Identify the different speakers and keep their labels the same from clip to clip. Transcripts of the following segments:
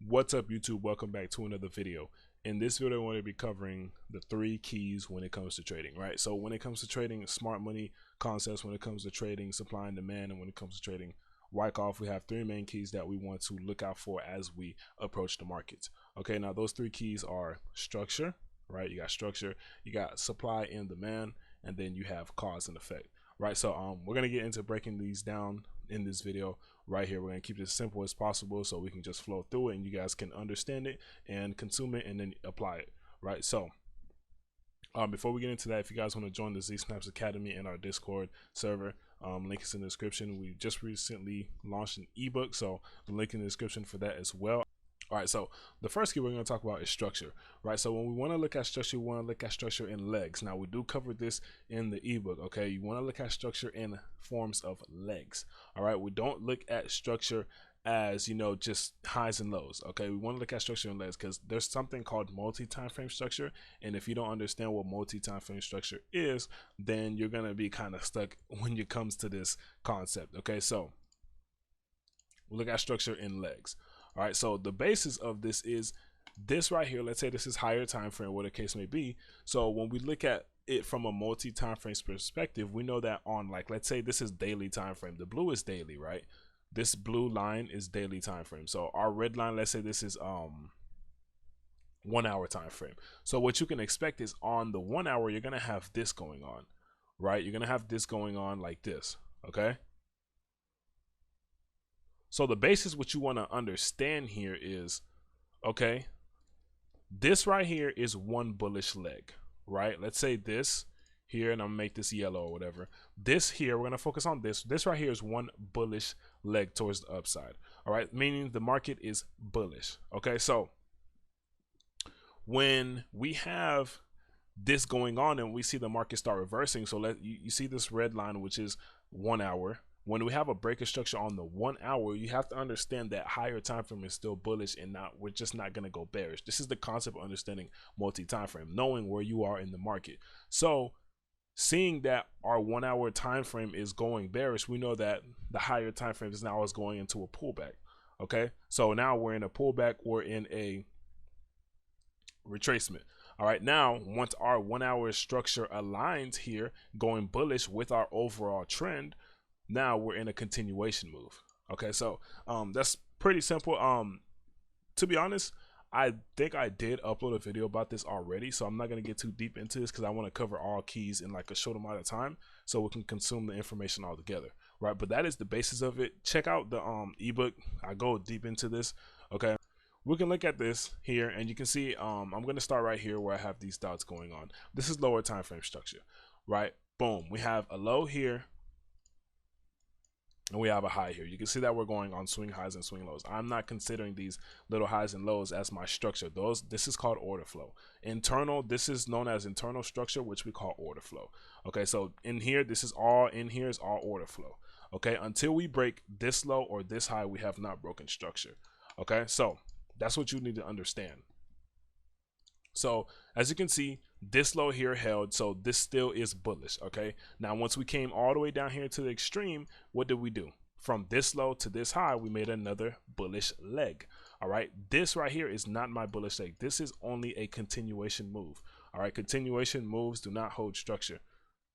Speaker 1: What's up, YouTube? Welcome back to another video. In this video, I want to be covering the 3 keys when it comes to trading, right? So when it comes to trading smart money concepts, when it comes to trading supply and demand, and when it comes to trading Wyckoff, we have 3 main keys that we want to look out for as we approach the markets. Okay, now those 3 keys are structure, right? You got structure, you got supply and demand, and then you have cause and effect, right? So we're going to get into breaking these down in this video right here. We're going to keep it as simple as possible so we can just flow through it and you guys can understand it and consume it and then apply it, right? So before we get into that, if you guys want to join the ZSNIPES Academy and our Discord server, link is in the description. We just recently launched an ebook, so the link in the description for that as well. All right, so the first key we're going to talk about is structure, right? So when we want to look at structure, we want to look at structure in legs. Now, we do cover this in the ebook, okay? You want to look at structure in forms of legs, all right? We don't look at structure as, you know, just highs and lows, okay? We want to look at structure in legs because there's something called multi-time frame structure, and if you don't understand what multi-time frame structure is, then you're going to be kind of stuck when it comes to this concept, okay? So we look at structure in legs. All right, so the basis of this is this right here. Let's say this is higher time frame, what the case may be. So when we look at it from a multi-time frame perspective, we know that on, like, let's say this is daily time frame. The blue is daily, right? This blue line is daily time frame. So our red line, let's say this is 1 hour time frame. So what you can expect is on the 1 hour, you're gonna have this going on, right? You're gonna have this going on like this, okay? So the basis what you want to understand here is, okay, this right here is one bullish leg, right? Let's say this here, and I'm gonna make this yellow or whatever. This here, we're gonna focus on this. This right here is one bullish leg towards the upside, all right? Meaning the market is bullish, okay? So when we have this going on and we see the market start reversing, so you see this red line, which is 1 hour. When we have a breaker structure on the 1 hour, you have to understand that higher time frame is still bullish and we're just not going to go bearish. This is the concept of understanding multi-time frame, knowing where you are in the market. So seeing that our 1 hour time frame is going bearish, we know that the higher time frame is now going into a pullback. Okay, so now we're in a pullback, we're in a retracement. All right, now once our 1 hour structure aligns here, going bullish with our overall trend, now we're in a continuation move. Okay, so that's pretty simple. To be honest, I think I did upload a video about this already, so I'm not going to get too deep into this because I want to cover all keys in like a short amount of time so we can consume the information all together, right? But that is the basis of it. Check out the ebook. I go deep into this. Okay, we can look at this here and you can see I'm going to start right here where I have these dots going on. This is lower time frame structure, right? Boom, we have a low here and we have a high here. You can see that we're going on swing highs and swing lows. I'm not considering these little highs and lows as my structure. This is called order flow. Internal, this is known as internal structure, which we call order flow. Okay, so in here, this is all order flow. Okay, until we break this low or this high, we have not broken structure. Okay, so that's what you need to understand. So as you can see, this low here held, so this still is bullish. Okay, now once we came all the way down here to the extreme, what did we do? From this low to this high, we made another bullish leg. All right, this right here is not my bullish leg. This is only a continuation move. All right, continuation moves do not hold structure.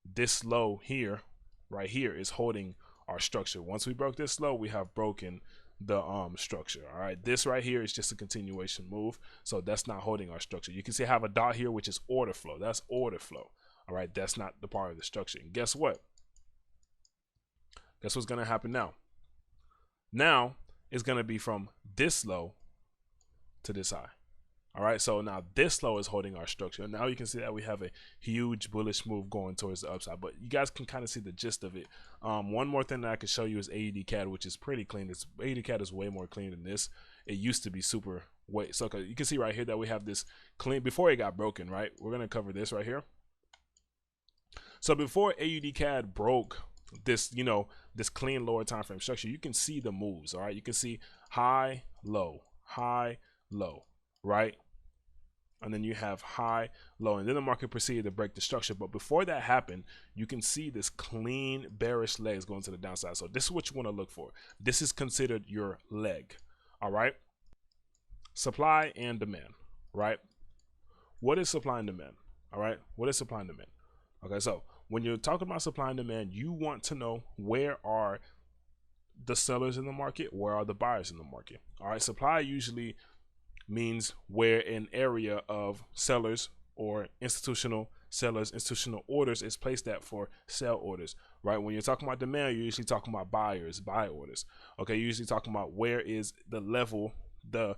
Speaker 1: This low here, right here, is holding our structure. Once we broke this low, we have broken the structure. All right, this right here is just a continuation move, so that's not holding our structure. You can see I have a dot here, which is order flow. That's order flow. All right, that's not the part of the structure. And guess what? Guess what's gonna happen now? Now it's gonna be from this low to this high. All right, so now this low is holding our structure. Now you can see that we have a huge bullish move going towards the upside, but you guys can kind of see the gist of it. One more thing that I can show you is AUD CAD, which is pretty clean. AUD CAD is way more clean than this. It used to be super so you can see right here that we have this clean before it got broken, right? We're gonna cover this right here. So before AUD CAD broke this, you know, this clean lower time frame structure, you can see the moves. All right, you can see high, low, right? And then you have high, low, and then the market proceeded to break the structure. But before that happened, you can see this clean bearish legs going to the downside. So this is what you want to look for. This is considered your leg. All right. supply and demand, right? What is supply and demand? All right, what is supply and demand? Okay, so when you're talking about supply and demand, you want to know where are the sellers in the market, where are the buyers in the market. All right, supply usually means where an area of sellers or institutional sellers, institutional orders is placed at for sell orders, right? When you're talking about demand, you're usually talking about buyers, buy orders. Okay, you're usually talking about where is the level the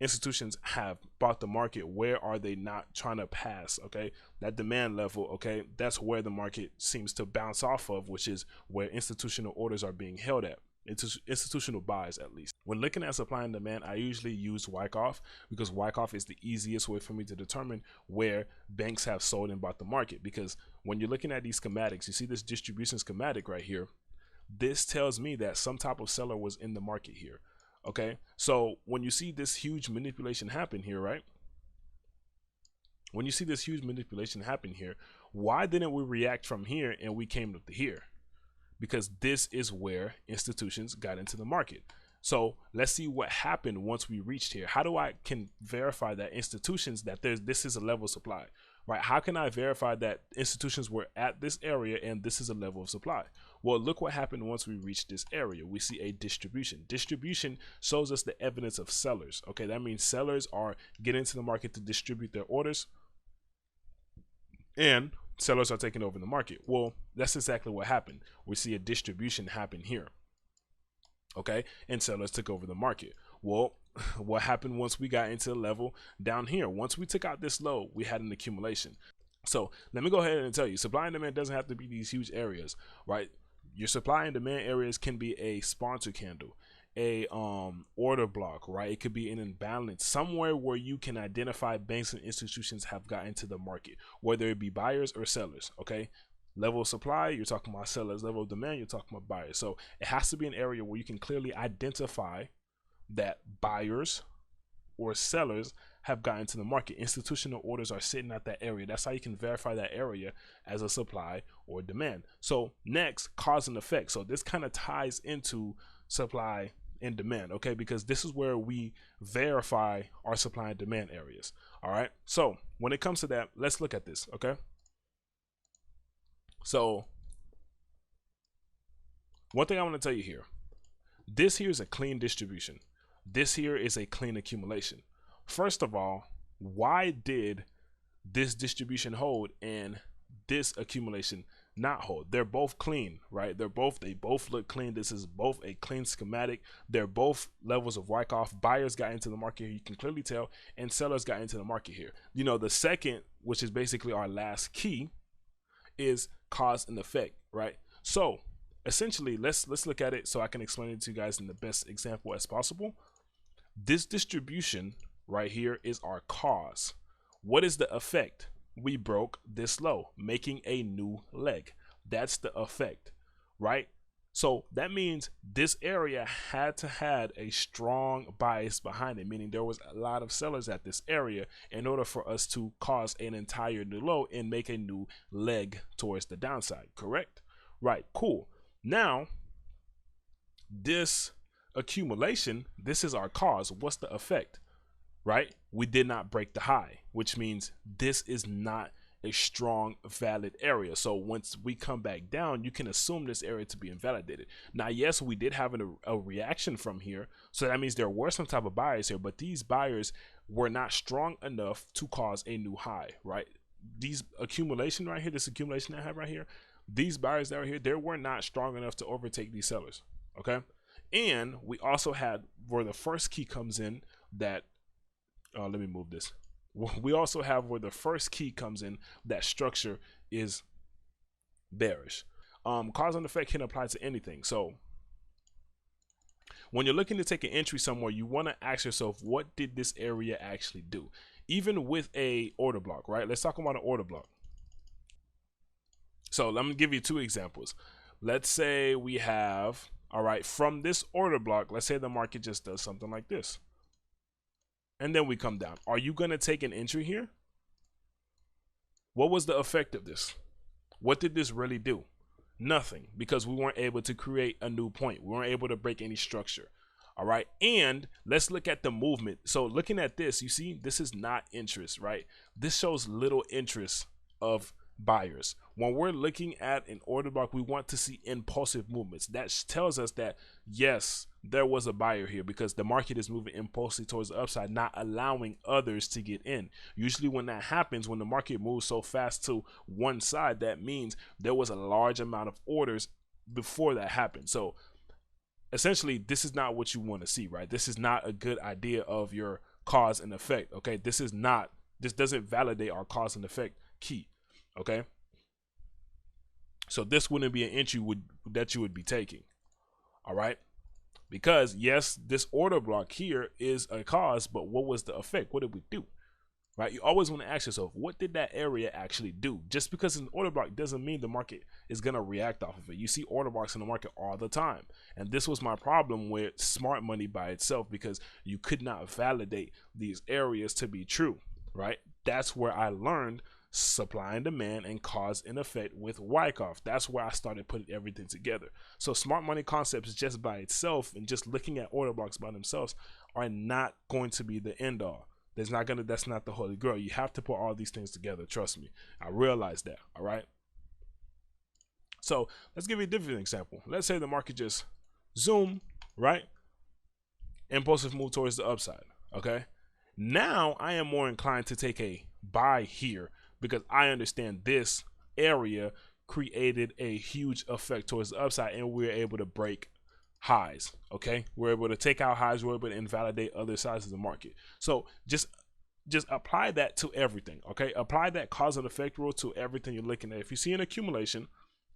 Speaker 1: institutions have bought the market, where are they not trying to pass. Okay, that demand level, okay, that's where the market seems to bounce off of, which is where institutional orders are being held at, institutional buys at least. When looking at supply and demand, I usually use WYCKOFF because WYCKOFF is the easiest way for me to determine where banks have sold and bought the market. Because when you're looking at these schematics, you see this distribution schematic right here. This tells me that some type of seller was in the market here. Okay, so when you see this huge manipulation happen here, right? When you see this huge manipulation happen here, why didn't we react from here and we came up to here? Because this is where institutions got into the market. So let's see what happened once we reached here. How do I can verify that institutions that this is a level of supply, right? How can I verify that institutions were at this area and this is a level of supply? Well, look what happened once we reached this area. We see a distribution. Distribution shows us the evidence of sellers. Okay, that means sellers are getting into the market to distribute their orders, and sellers are taking over the market. Well, that's exactly what happened. We see a distribution happen here. Okay, and sellers took over the market. Well, what happened once we got into the level down here? Once we took out this low, we had an accumulation. So let me go ahead and tell you, supply and demand doesn't have to be these huge areas, right? Your supply and demand areas can be a sponsor candle, a order block, right? It could be an imbalance, somewhere where you can identify banks and institutions have gotten to the market, whether it be buyers or sellers. Okay, level of supply, you're talking about sellers. Level of demand, you're talking about buyers. So it has to be an area where you can clearly identify that buyers or sellers have gotten to the market. Institutional orders are sitting at that area. That's how you can verify that area as a supply or demand. So next, cause and effect. So this kind of ties into supply and demand, okay, because this is where we verify our supply and demand areas. All right, so when it comes to that, let's look at this. Okay, so one thing I want to tell you here, this here is a clean distribution. This here is a clean accumulation. First of all, why did this distribution hold and this accumulation not hold? They're both clean, right? They both look clean. This is both a clean schematic. They're both levels of WYCKOFF. Buyers got into the market here, you can clearly tell, and sellers got into the market here. You know, the second, which is basically our last key, is cause and effect, right? So essentially, let's look at it so I can explain it to you guys in the best example as possible. This distribution right here is our cause. What is the effect? We broke this low, making a new leg. That's the effect, right? So that means this area had to have a strong bias behind it, meaning there was a lot of sellers at this area in order for us to cause an entire new low and make a new leg towards the downside, correct? Right, cool. Now, this accumulation, this is our cause. What's the effect? Right? We did not break the high, which means this is not a strong, valid area. So once we come back down, you can assume this area to be invalidated. Now, yes, we did have a reaction from here. So that means there were some type of buyers here, but these buyers were not strong enough to cause a new high, right? These accumulation right here, this accumulation I have right here, these buyers that are here, they were not strong enough to overtake these sellers, okay? And we also had where the first key comes in that, let me move this. We also have where the first key comes in that structure is bearish. Cause and effect can apply to anything. So when you're looking to take an entry somewhere, you want to ask yourself, what did this area actually do? Even with a order block, right? Let's talk about an order block. So let me give you two examples. Let's say we have, all right, from this order block, let's say the market just does something like this. And then we come down. Are you going to take an entry here? What was the effect of this? What did this really do? Nothing, because we weren't able to create a new point. We weren't able to break any structure. All right, and let's look at the movement. So looking at this, you see this is not interest, right? This shows little interest of buyers. When we're looking at an order block, we want to see impulsive movements. That tells us that yes, there was a buyer here, because the market is moving impulsively towards the upside, not allowing others to get in. Usually when that happens, when the market moves so fast to one side, that means there was a large amount of orders before that happened. So essentially, this is not what you want to see, right? This is not a good idea of your cause and effect. Okay, this doesn't validate our cause and effect key. Okay, so this wouldn't be an entry that you would be taking. All right, because yes, this order block here is a cause, but what was the effect? What did we do? Right? You always want to ask yourself, what did that area actually do? Just because it's an order block doesn't mean the market is going to react off of it. You see order blocks in the market all the time. And this was my problem with smart money by itself, because you could not validate these areas to be true, right? That's where I learned supply and demand and cause and effect with Wyckoff. That's where I started putting everything together. So smart money concepts just by itself and just looking at order blocks by themselves are not going to be the end all. That's not the holy grail. You have to put all these things together. Trust me. I realize that. All right. So let's give you a different example. Let's say the market just zoom, right? Impulsive move towards the upside. Okay. Now I am more inclined to take a buy here, because I understand this area created a huge effect towards the upside, and we're able to break highs. Okay, we're able to take out highs, we're able to invalidate other sides of the market. So just apply that to everything. Okay, apply that cause and effect rule to everything you're looking at. If you see an accumulation,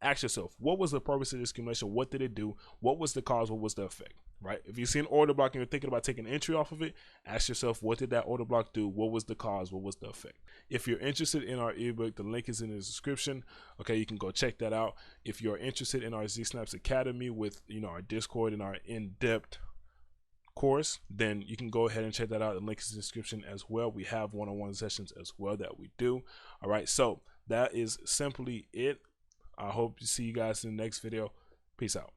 Speaker 1: ask yourself, what was the purpose of this accumulation? What did it do? What was the cause? What was the effect? Right? If you see an order block and you're thinking about taking entry off of it, ask yourself, what did that order block do? What was the cause? What was the effect? If you're interested in our ebook, the link is in the description. Okay, you can go check that out. If you're interested in our ZSNIPES Academy with our Discord and our in-depth course, then you can go ahead and check that out. The link is in the description as well. We have one-on-one sessions as well that we do. All right, so that is simply it. I hope to see you guys in the next video. Peace out.